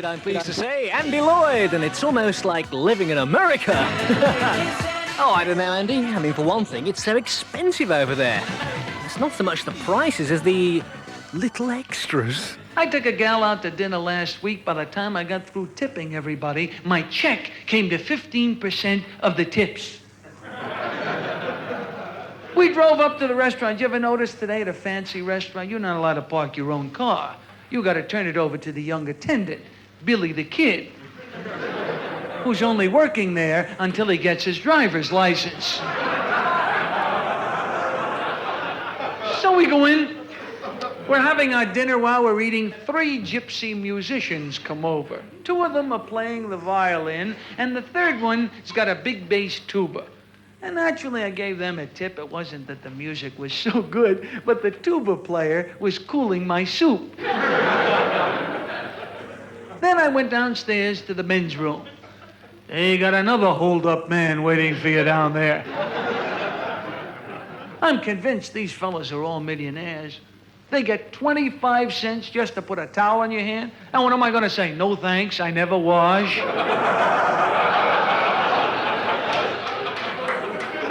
I'm pleased to say, Andy Lloyd, and it's almost like living in America. Oh, I don't know, Andy. I mean, for one thing, it's so expensive over there. It's not so much the prices as the little extras. I took a gal out to dinner last week. By the time I got through tipping everybody, my check came to 15% of the tips. We drove up to the restaurant. You ever notice today at a fancy restaurant, you're not allowed to park your own car. You got to turn it over to the young attendant, Billy the Kid, who's only working there until he gets his driver's license. So we go in. We're having our dinner while we're eating. 3 gypsy musicians come over. 2 of them are playing the violin, and the third one's got a big bass tuba. And naturally, I gave them a tip. It wasn't that the music was so good, but the tuba player was cooling my soup. Then I went downstairs to the men's room. They got another hold-up man waiting for you down there. I'm convinced these fellas are all millionaires. They get 25 cents just to put a towel on your hand. And what am I going to say? No thanks, I never wash.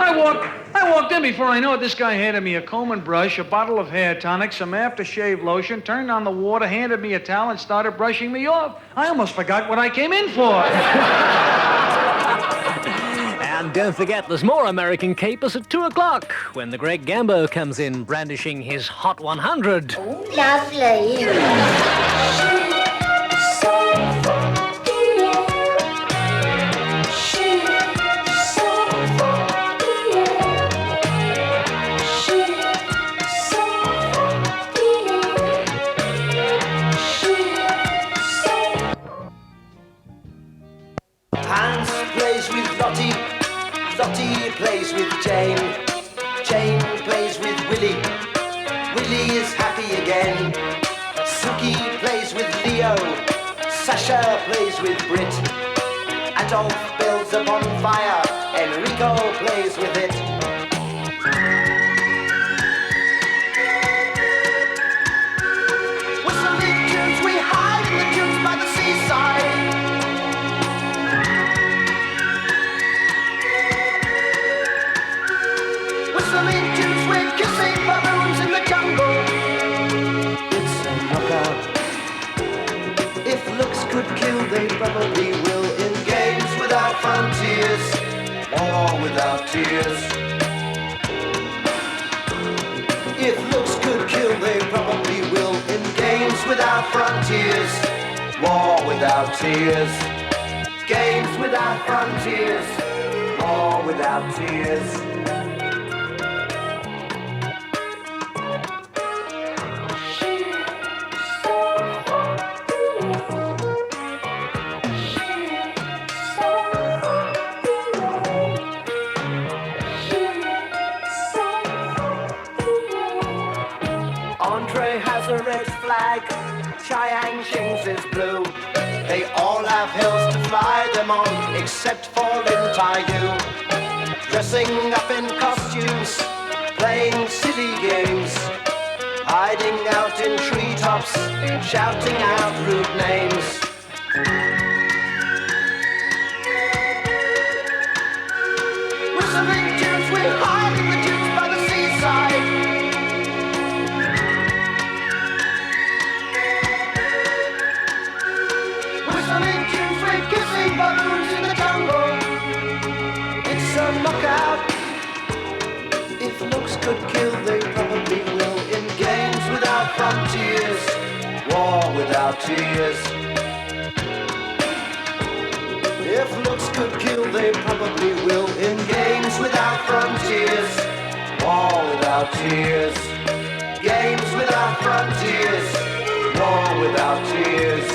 I walked in. Before I know it, this guy handed me a comb and brush, a bottle of hair tonic, some aftershave lotion, turned on the water, handed me a towel, and started brushing me off. I almost forgot what I came in for. And don't forget, there's more American capers at 2 o'clock when the great Gambo comes in brandishing his Hot 100. Oh, lovely. Hans plays with Lottie, Lottie plays with Jane, Jane plays with Willie, Willie is happy again. Suki plays with Leo, Sasha plays with Brit, Adolf builds a bonfire, Enrico plays with it. Whistling tunes, we hide in the dunes by the seaside. Whistling tunes, we're kissing baboons in the jungle. It's a knockout. If looks could kill, they probably will. In games without frontiers, or without tears. If looks could kill, they probably will. In games without frontiers, war without tears. Games without frontiers, war without tears. Andre has a red flag, Chiang Shing's is blue. They all have hills to fly them on, except for Lin Tai-yu. Dressing up in costumes, playing silly games, hiding out in treetops, shouting out rude names. Whistling tunes, we hide in the dunes by the seaside. Whistling tunes, we're kissing baboons in the jungle. It's a knockout. If looks could kill, they probably will. In games without frontiers, war without tears. If looks could kill, they probably will. In games without frontiers, war without tears. Games without frontiers, war without tears.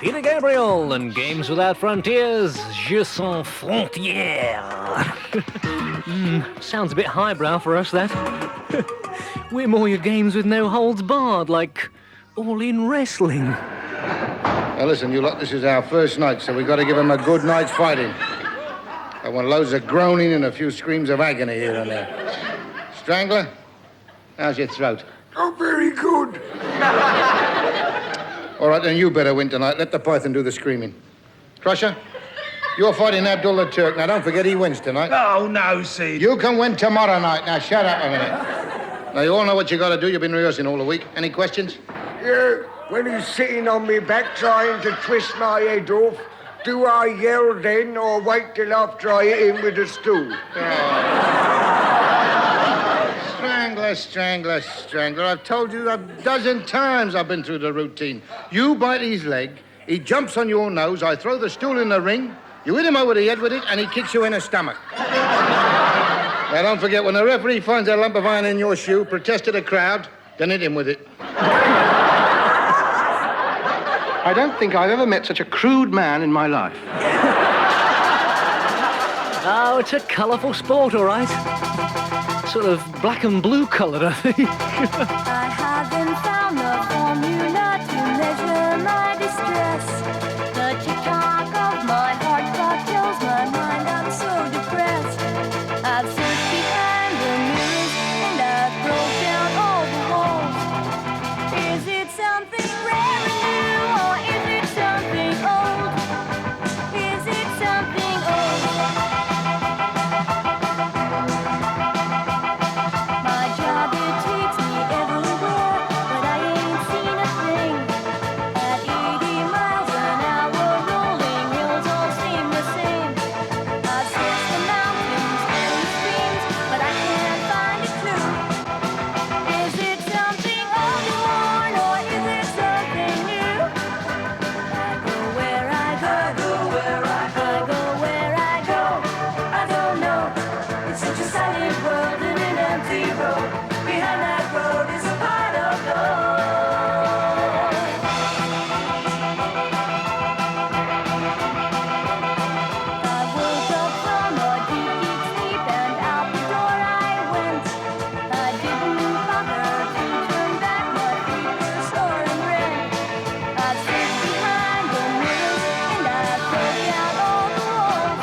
Peter Gabriel international and games without frontiers. Je sans frontières. Sounds a bit highbrow for us, that. We're more your games with no holds barred, like all-in wrestling. Now listen, you lot, this is our first night, so we've got to give them a good night's fighting. I want loads of groaning and a few screams of agony here and there. Strangler, how's your throat? Oh, very good. All right, then you better win tonight. Let the Python do the screaming. Crusher, you're fighting Abdul the Turk. Now, don't forget he wins tonight. Oh, no, Sid. You can win tomorrow night. Now, shut up a minute. Now, you all know what you got to do. You've been rehearsing all the week. Any questions? Yeah, when he's sitting on me back trying to twist my head off, do I yell then or wait till after I hit him with a stool? Strangler. I've told you a dozen times I've been through the routine. You bite his leg, he jumps on your nose, I throw the stool in the ring, you hit him over the head with it, and he kicks you in the stomach. Now, don't forget, when the referee finds a lump of iron in your shoe, protest to the crowd, then hit him with it. I don't think I've ever met such a crude man in my life. Oh, it's a colourful sport, all right. Sort of black and blue coloured, I think. I haven't found the formula to measure my distress. The tick-tock of my heart clock tells my mind I'm so depressed. I've searched behind the mirrors and I've broke down all the walls. Is it something rare and new or is it something old? Is it something old? My job, it takes me everywhere, but I ain't seen a thing. At 80 miles an hour, rolling hills all seem the same. I've searched the mountains and the streams, but I can't find a clue. Is it something old and worn, or is it something new? I go where I go, I go where I go. I don't know. It's such a silent world and an empty road. Behind that road is a pot of gold. I woke up from a deep, deep sleep and out the door I went. I didn't bother to turn back, my feet were sore and red. I stood behind the mirrors and I broke out all the walls.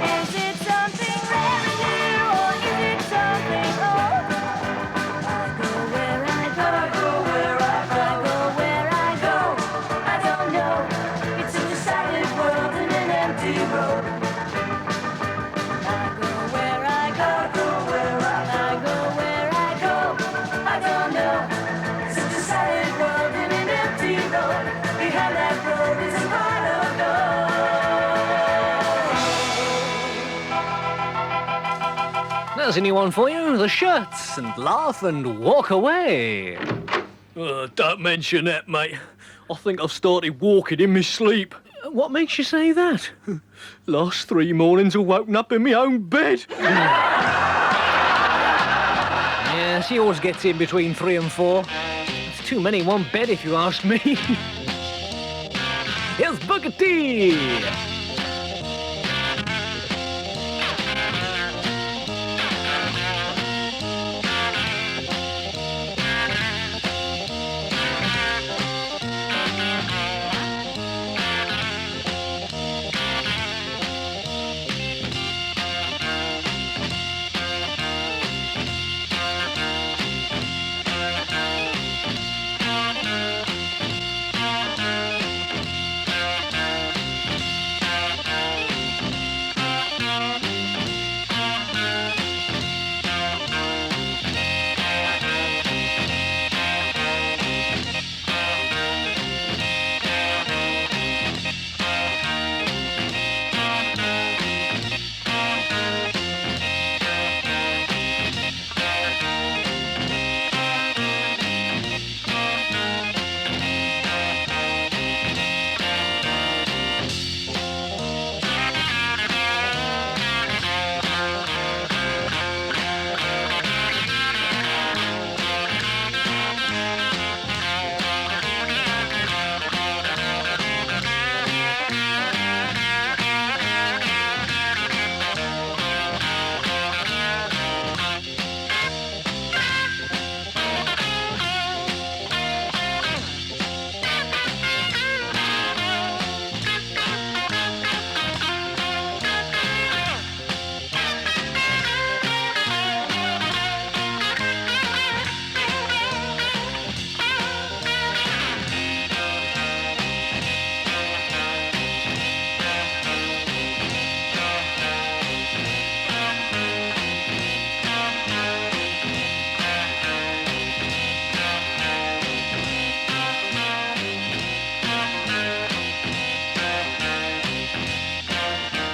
Is it something rare and new, or is it something old? I go where I go, I go where I go. I don't know. It's such a silent world and an empty road. I go where I go, I go where I go. I don't know. It's such a silent world and an empty road. Behind that road is a pot of gold. There's a new one for you, the shirts, and laugh and walk away. Don't mention that, mate. I think I've started walking in my sleep. What makes you say that? Last 3 mornings I've woken up in my own bed. Yeah, she always gets in between 3 and 4. It's too many in one bed, if you ask me. Here's Booker T.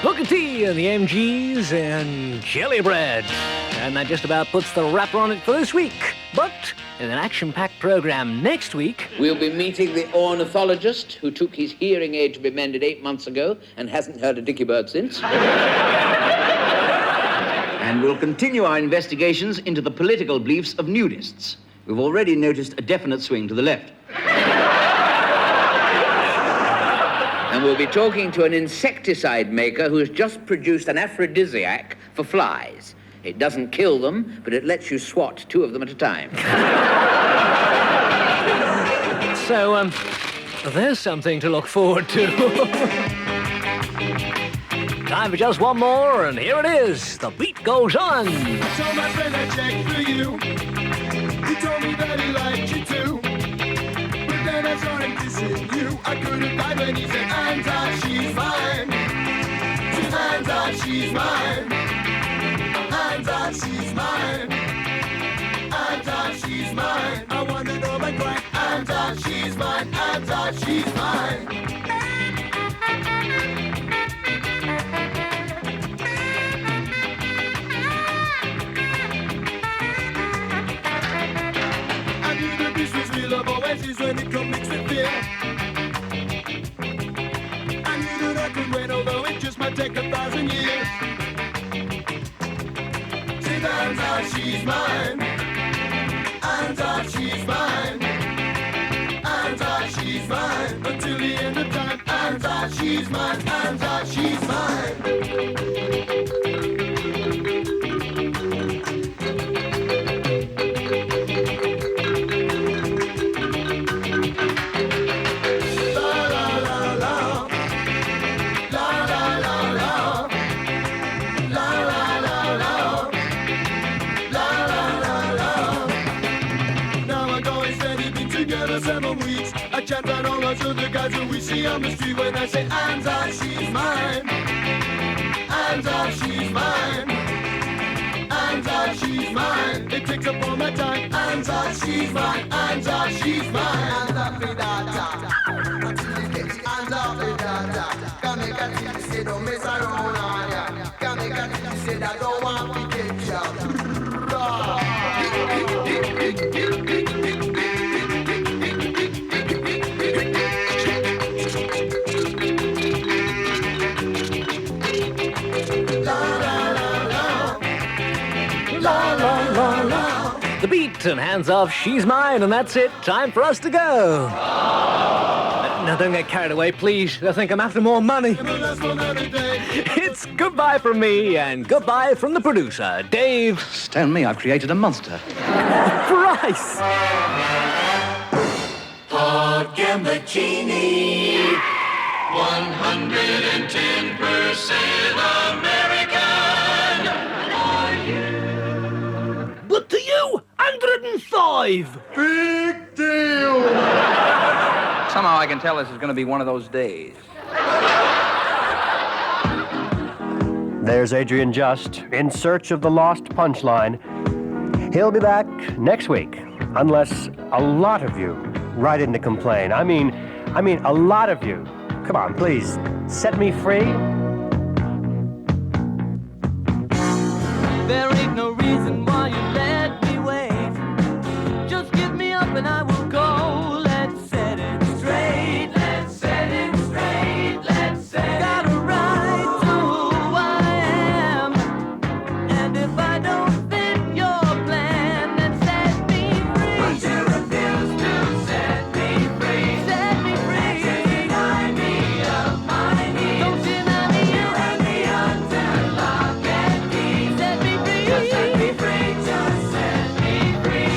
Booker T and the MGs and Jelly Bread. And that just about puts the wrapper on it for this week. But in an action-packed program next week... We'll be meeting the ornithologist who took his hearing aid to be mended 8 months ago and hasn't heard a dicky bird since. And we'll continue our investigations into the political beliefs of nudists. We've already noticed a definite swing to the left. And we'll be talking to an insecticide maker who has just produced an aphrodisiac for flies. It doesn't kill them, but it lets you swat 2 of them at a time. So, there's something to look forward to. Time for just one more, and here it is. The beat goes on. I told my friend I checked for you. He told me that he liked you too. But then I saw him kissing you. I couldn't fight when he said, Anta, she's mine. Anta, she's mine. Anta, she's mine. Anta, she's mine. I wanted all my crack. Anta, she's mine. Anta, she's mine. When it comes mixed with fear, I knew that I could win, although it just might take 1,000 years. Say Anta, she's mine. Anta, she's mine. Anta, she's mine. Until the end of time, Anta, she's mine. Anta, she's mine. And all those other guys that we see on the street when I say Anta, she's mine. Anta, she's mine. Anta, she's mine. It takes up all my time. Anta, she's mine. Anta, she's mine. Anta, fidata. Until it gets Anta, fidata. Can make a TV say don't mess around on ya. Can make a TV say that don't want to get ya. The beat and hands off, she's mine, and that's it. Time for us to go. Now, don't get carried away, please. I think I'm after more money. It's goodbye from me and goodbye from the producer, Dave. Stone me, I've created a monster. Price. Hot Gambaccini, 110% American. Are you? But to you, 105. Big deal. Somehow I can tell this is going to be one of those days. There's Adrian Juste in search of the lost punchline. He'll be back next week, unless a lot of you write in to complain. I mean, a lot of you. Come on, please, set me free. There ain't no reason why you let me wait. Just give me up and I will go. Let's set it straight. Let's set it straight. Let's set it. Got a right to who I am. And if I don't fit your plan, then set me free. But you refuse to set me free. Set me free. Deny me of my needs. Don't deny me. You have me under lock and key. Set me free. Just set me free. Just set me free.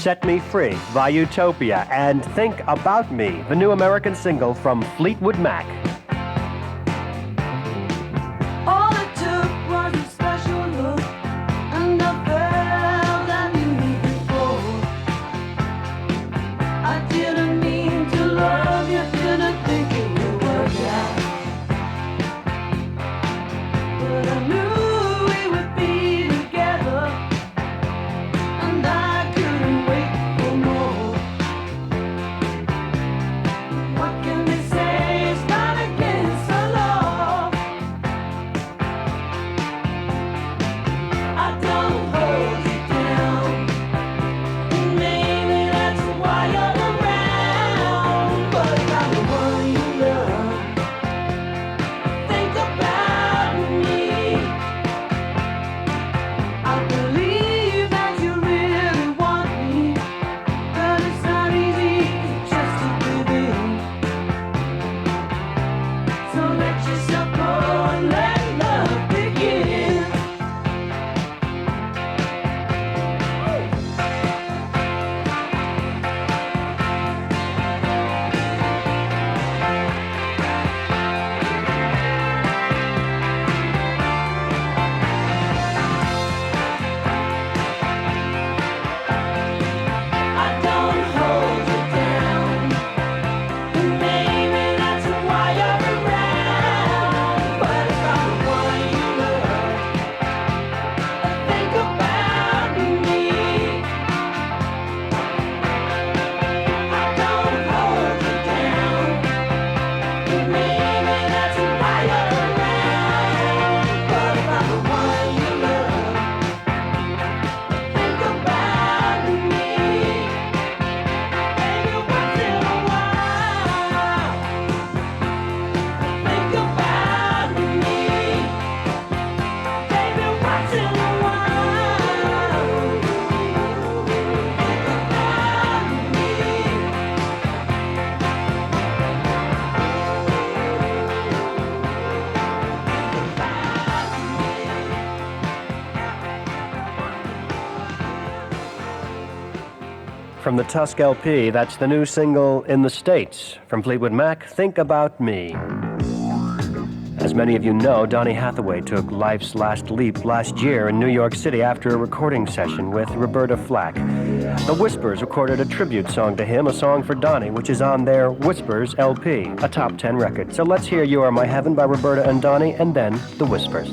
Set Me Free by Utopia, and Think About Me, the new American single from Fleetwood Mac. All it took was a special look, and I felt I knew you before. I didn't mean to love you, didn't think it would work out, but I knew we would be together, and I couldn't wait for more. What can they say? It's not against the law. I don't hold you down. Maybe that's why you're around. But I'm the one you love. Think about me. I believe that you really want me, but it's not easy just to give in. So let yourself go and let love begin. I don't hold you down. Maybe that's why you're around. But if I'm the one you love, think about me. I don't hold you down. Maybe that's why you're around. But if I'm the one you love, think about me. Maybe once in a while, think about me. Maybe once in a while, From the Tusk LP, that's the new single in the States. From Fleetwood Mac, Think About Me. As many of you know, Donny Hathaway took life's last leap last year in New York City after a recording session with Roberta Flack. The Whispers recorded a tribute song to him, a song for Donny, which is on their Whispers LP, a top 10 record. So let's hear You Are My Heaven by Roberta and Donny, and then The Whispers.